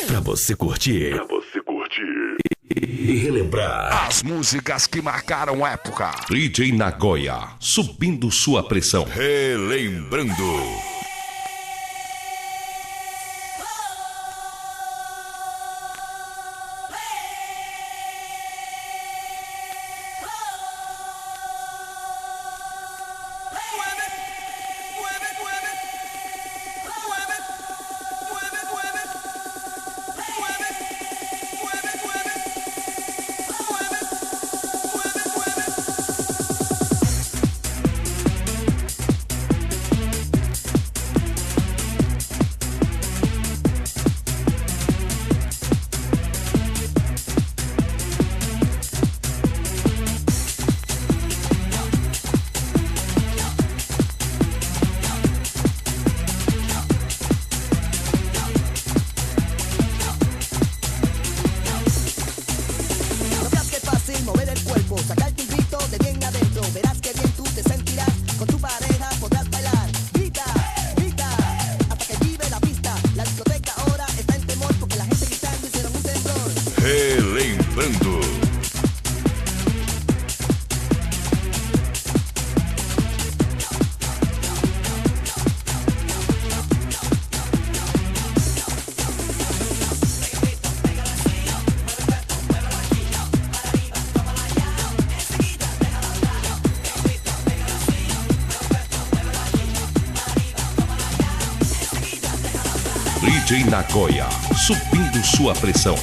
Pra você curtir. Pra você curtir. E relembrar as músicas que marcaram época. DJ Nagoya, subindo sua pressão. Relembrando. DJ Nagoya, subindo sua pressão.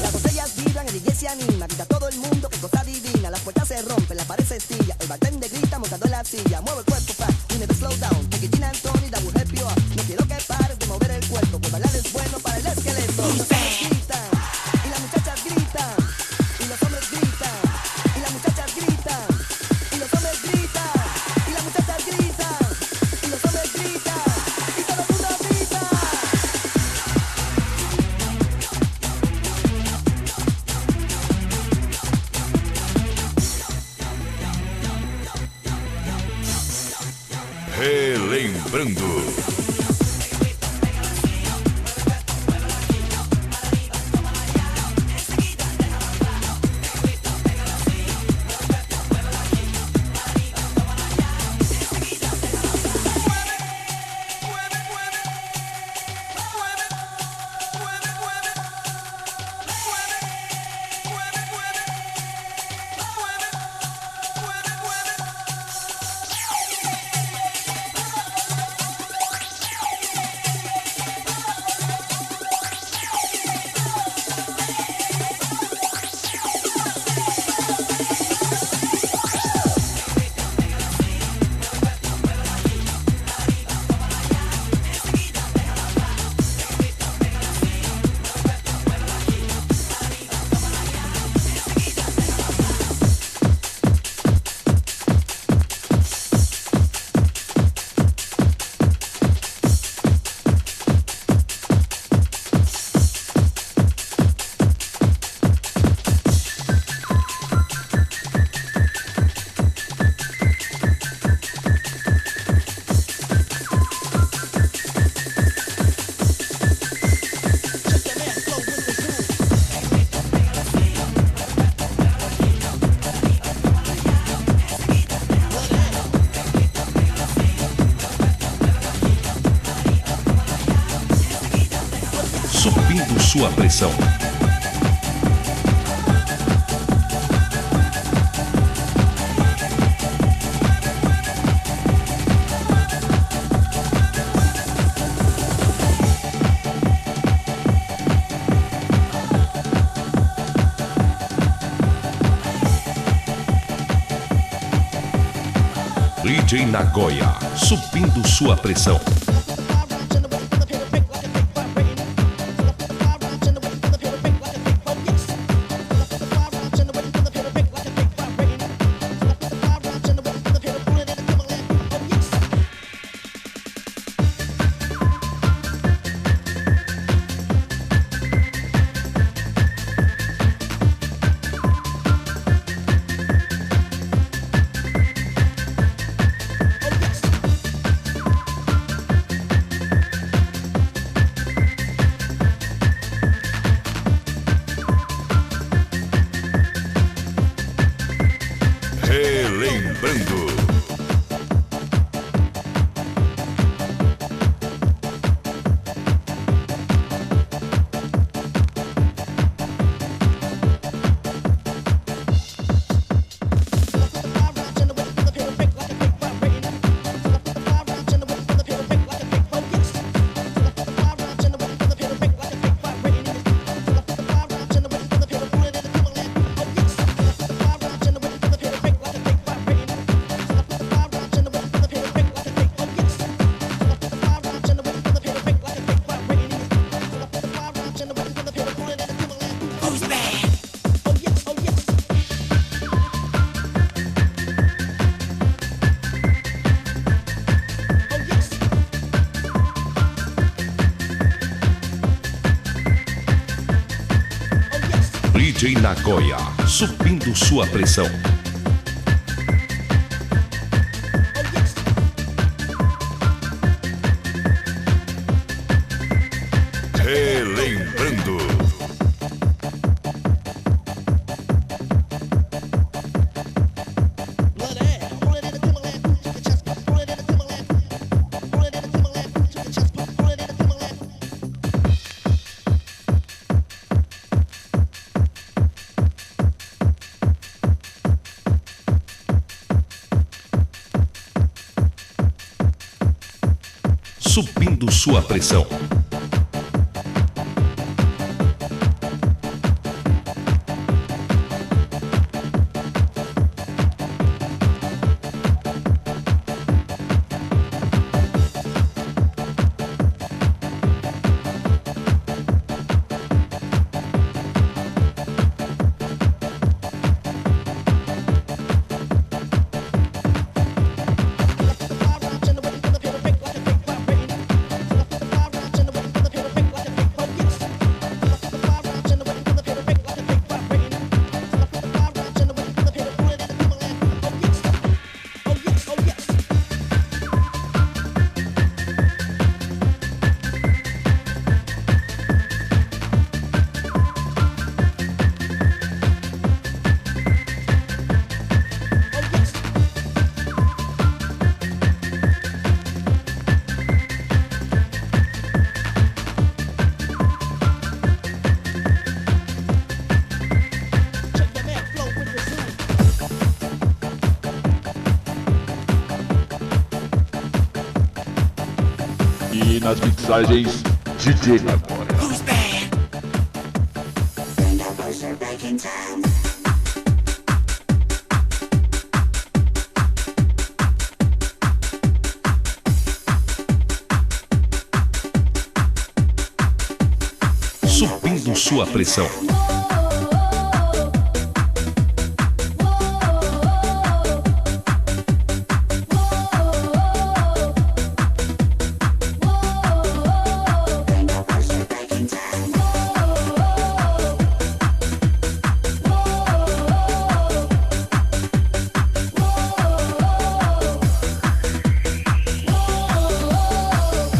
Las botellas vibran, el DJ se anima, grita todo el mundo que cosa divina. Las puertas se rompen, la pared se estilla, el bartender grita montando en la silla. Mueve el cuerpo pa, you never slow down. Take it gin and tonic, that will help you out. No quiero que pares de mover el cuerpo, pues bailar es bueno para el esqueleto. Los hombres gritan, y las muchachas gritan, y los hombres gritan, y las muchachas gritan, y los hombres gritan, y las muchachas gritan, y los hombres gritan, y todo el mundo grita. Relembrando. Subindo sua pressão. DJ Nagoya, subindo sua pressão. Relembrando. DJ Nagoya, subindo sua pressão. Relembrando. Subindo sua pressão. E nas mixagens, DJ Nagoya. Subindo sua pressão.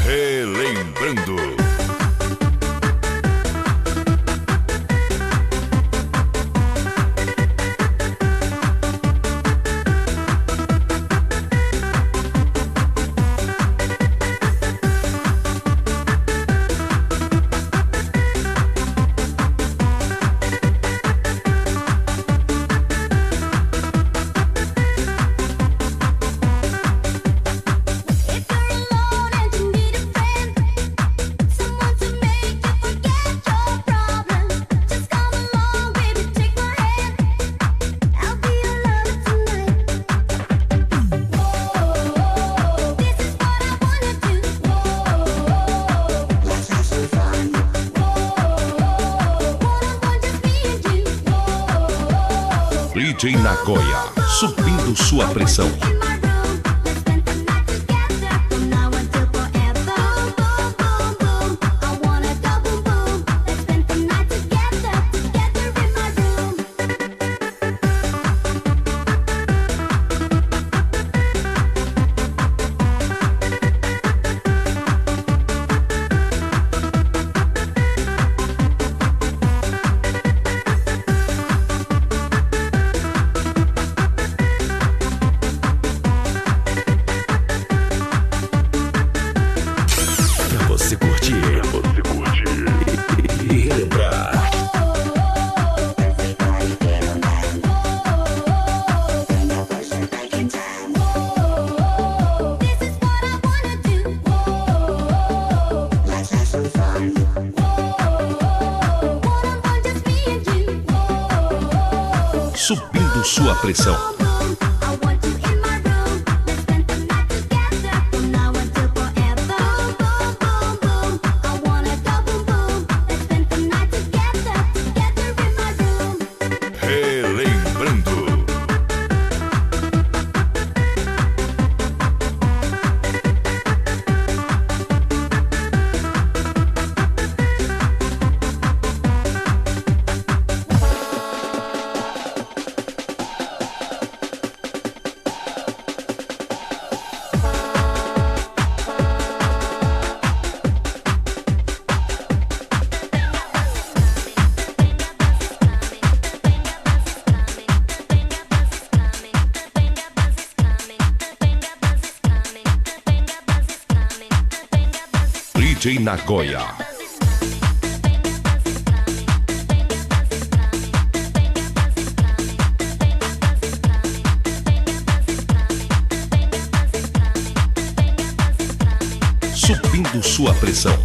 Relembrando. DJ Nagoya, subindo sua pressão. Subindo sua pressão. DJ Nagoya. Subindo sua pressão.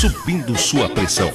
Subindo sua pressão.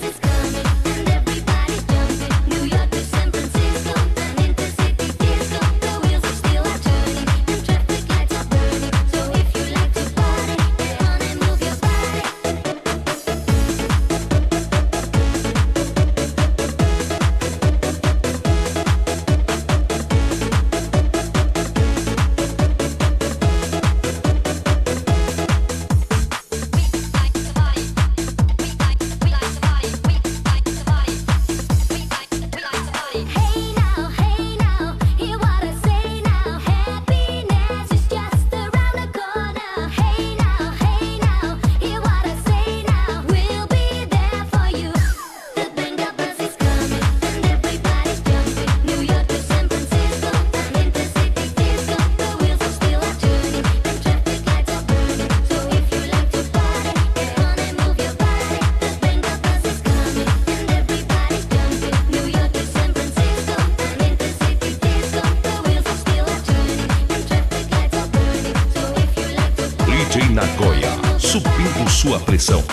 DJ Nagoya, subindo sua pressão.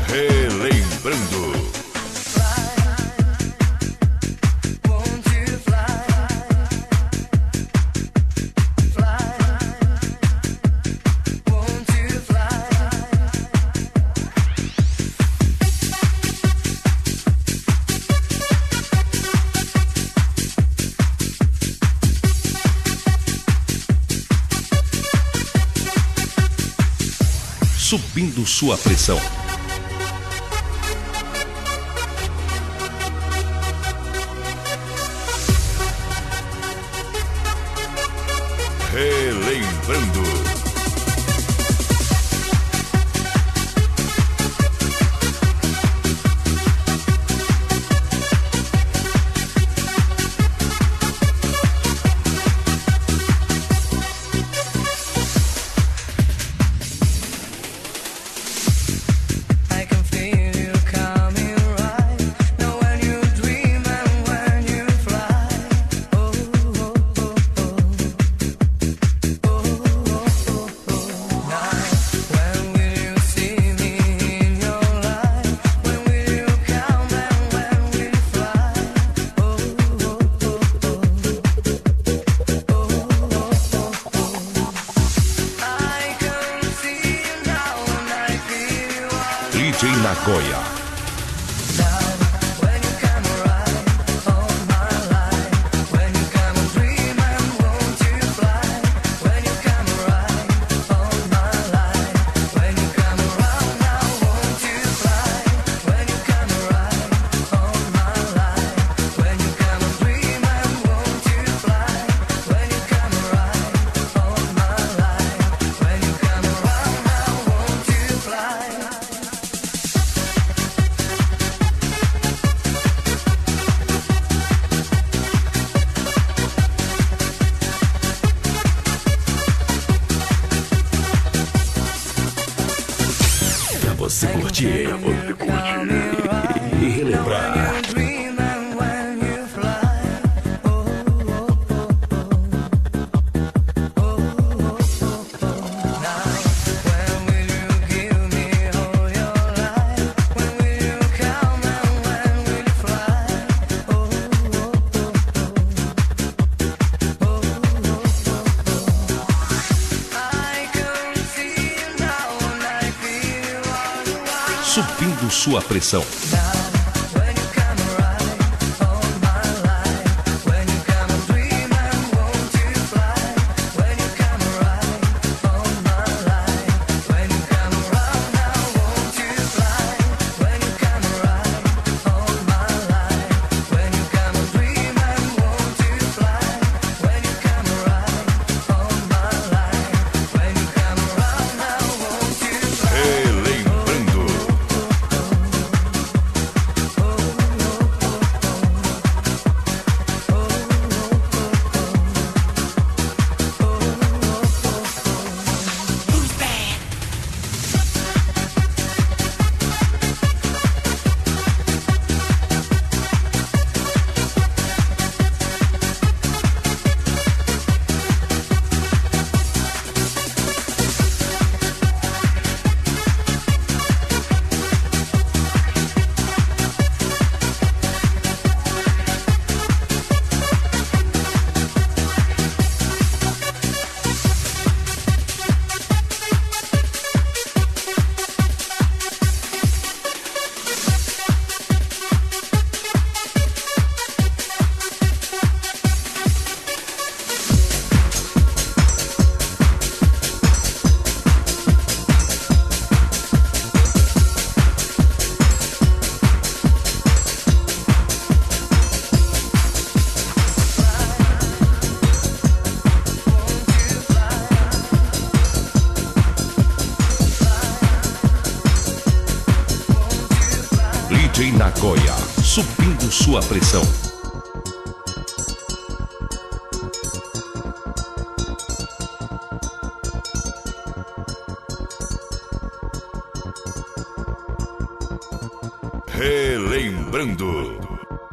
Relembrando. Subindo sua pressão. Relembrando. DJ Nagoya. Você curtir e relembrar. Subindo sua pressão. DJ Nagoya, subindo sua pressão. Relembrando.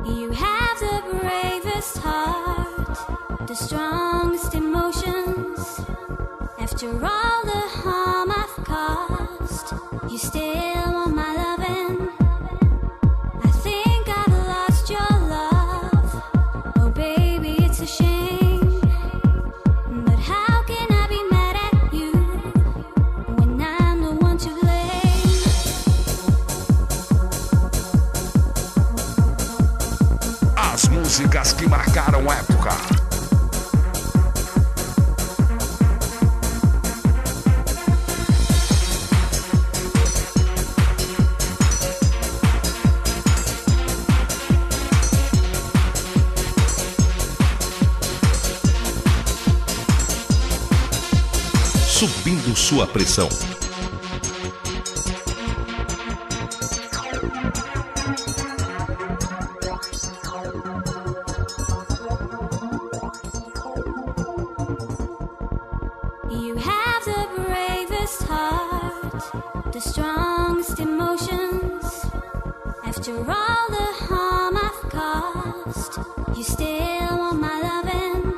You have the bravest heart, the strongest emotions. After all the harm I've caused, you still want my loving. I think I've lost your love. Oh baby, it's a shame. But how can I be mad at you when I'm the one to blame? As músicas que marcaram época. Subindo sua pressão. You have the bravest heart, the strongest emotions. After all the harm I've caused, you still want my loving.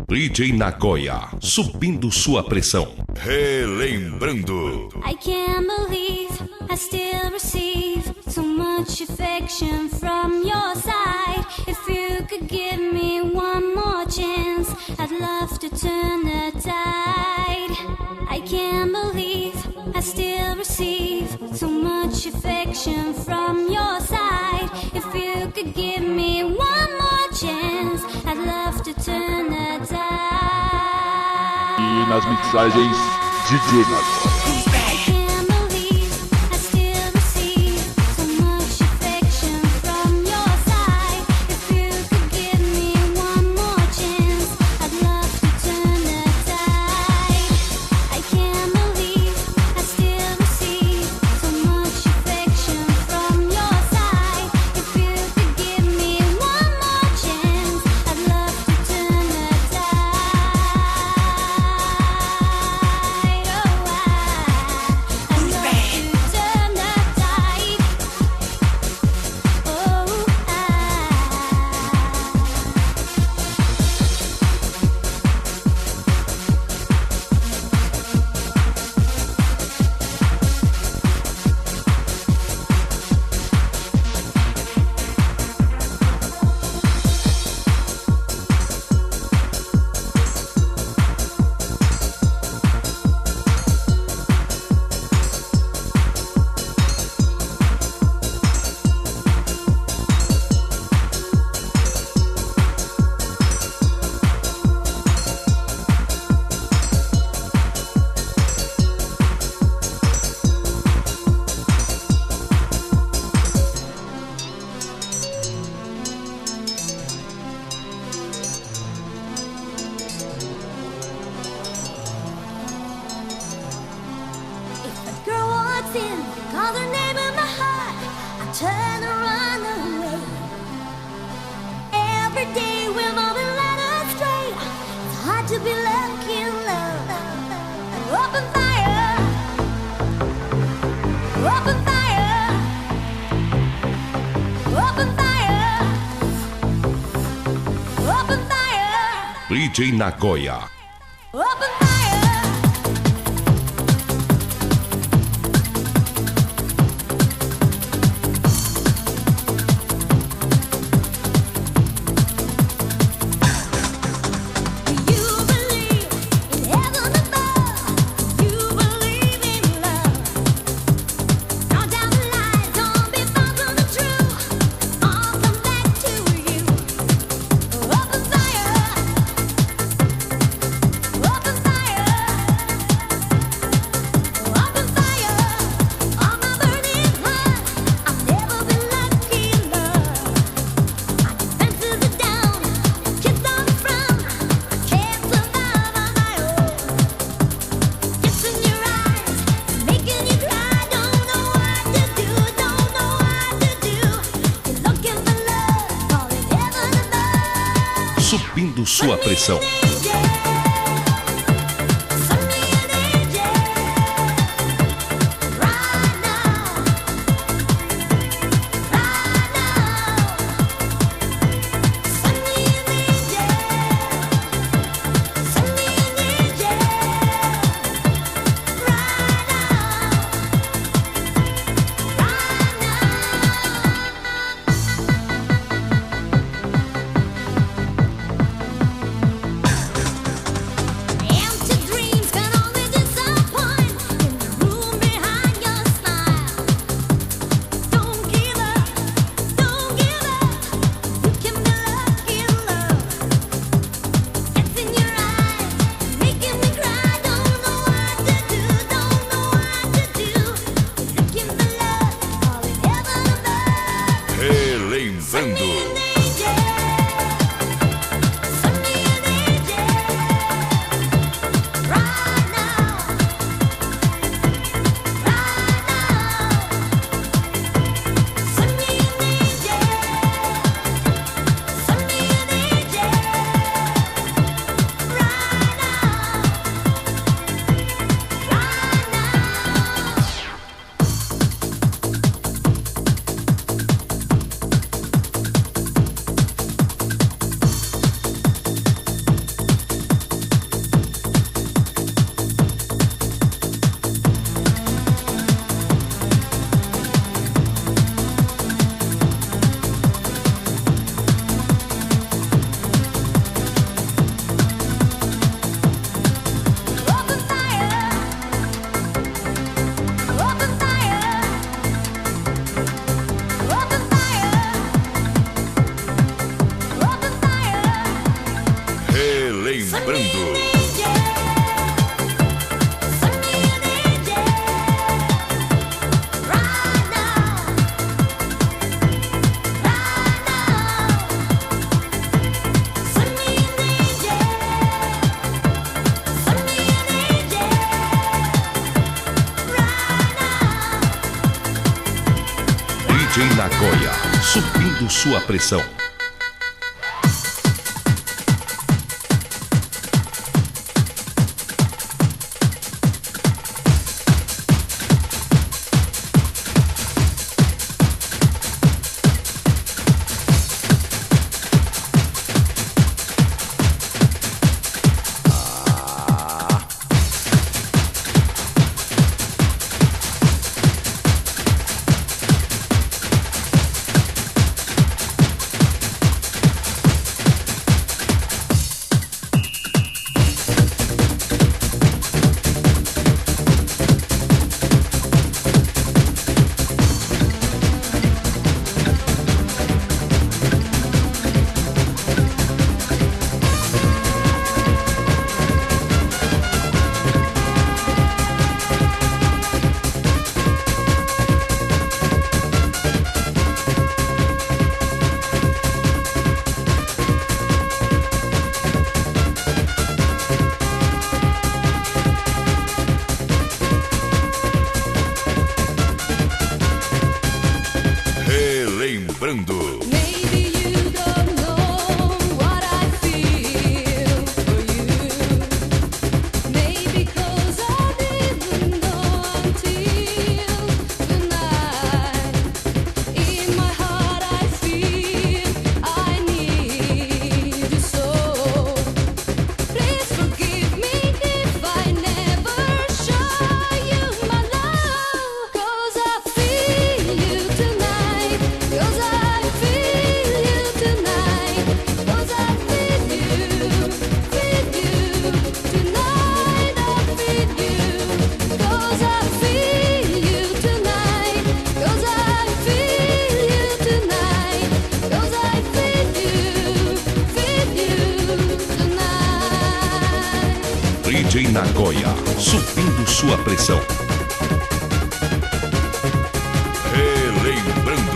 DJ Nagoya, subindo sua pressão. Relembrando. I can't believe I still receive so much affection from your side. If you could give me one more chance. I'd love to turn the tide. I can't believe I still receive so much affection from your side. If you could give me one more chance, I'd love to turn the tide. E nas mixagens, DJ Nagora. DJ Nagoya. Subindo sua pressão. Relembrando. DJ Nagoya, subindo sua pressão. Relembrando. DJ Nagoya, subindo sua pressão. Relembrando.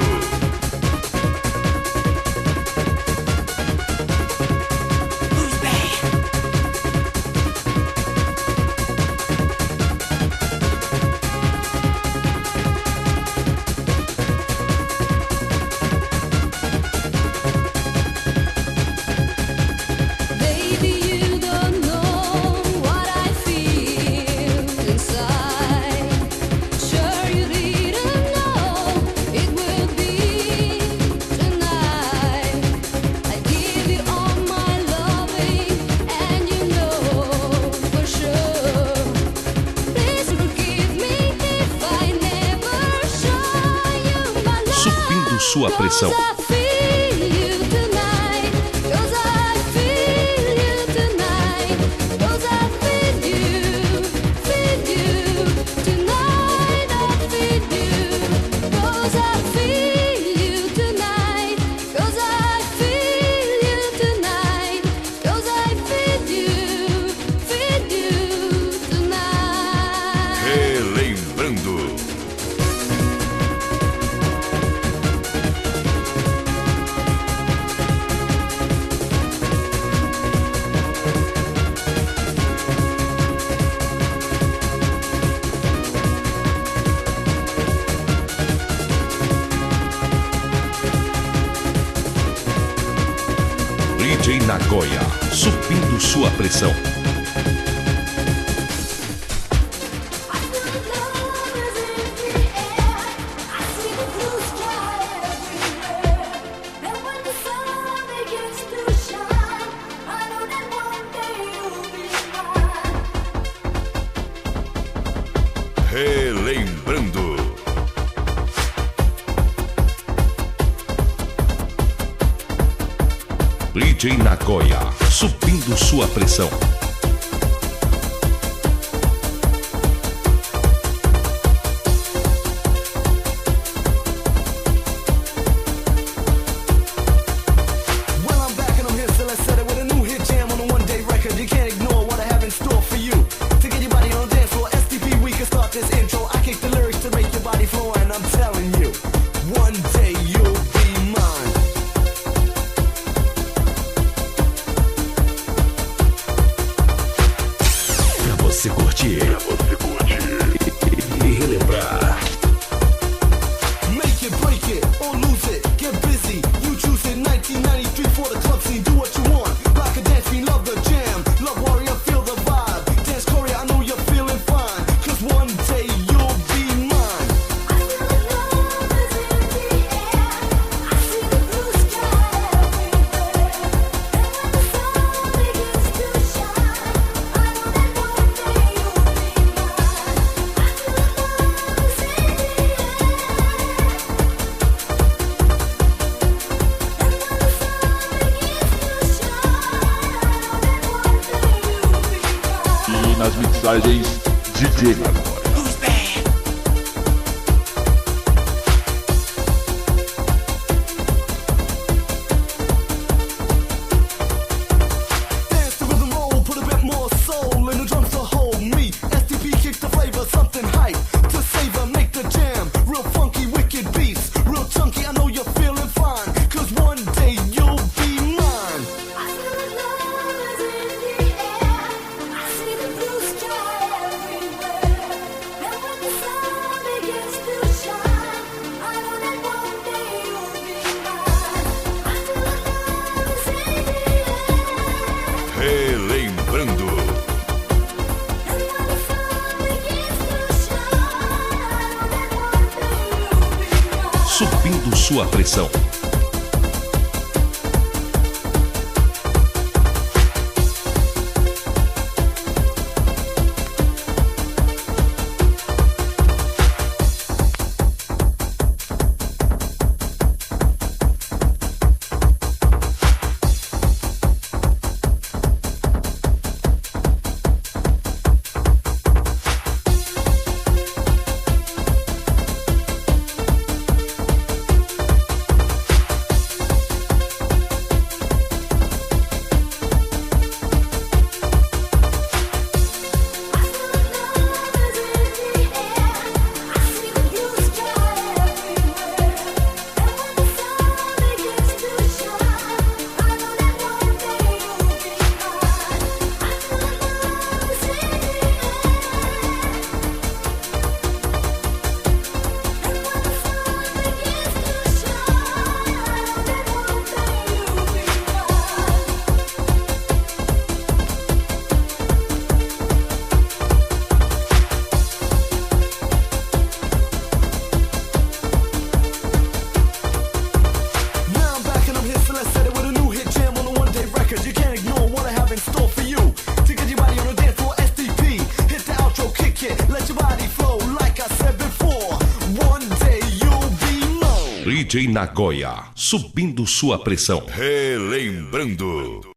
Sua pressão. Relembrando. DJ Nagoya, subindo sua pressão. Relembrando. DJ Nagoya, subindo sua pressão. Well, I'm back and I'm here, still I said it with a new hit jam on a one-day record. You can't it 1993 for the club scene. Do what you want, rock a dance scene, love the jam. Love warrior, feel the vibe. Dance Korea, I know you're feeling fine. Cause one day you'll be mine. I feel the love is in the air. I see the blue sky everywhere. And when the sun begins to shine, I know that one day you'll be mine. I feel the love is in the air. E nas mixagens DJ Nagóia. Dance the rhythm roll, put a bit more soul in the drums to hold me. STP kicks the flavor, something hype to savor, make the jam. Real funky, wicked beats, real chunky, I know you're feeling fine. Cause one day you'll be mine. I feel the love is in the air. I see the blue sky everywhere. And when the sun begins to shine, I know that one day you'll be mine. I feel the love is in the air. Relembrando. And when the sun begins to shine, I know that one day you'll be mine. Subindo sua pressão. Now I'm back and I'm here, so let's set it with a new hit jam on a one-day record. You can't ignore what I have in store for you. To get your body on the dance floor, SDP. Hit the outro, kick it, let your body flow. Like I said before, one day you'll be known. DJ Nagóia. Subindo sua pressão. Relembrando.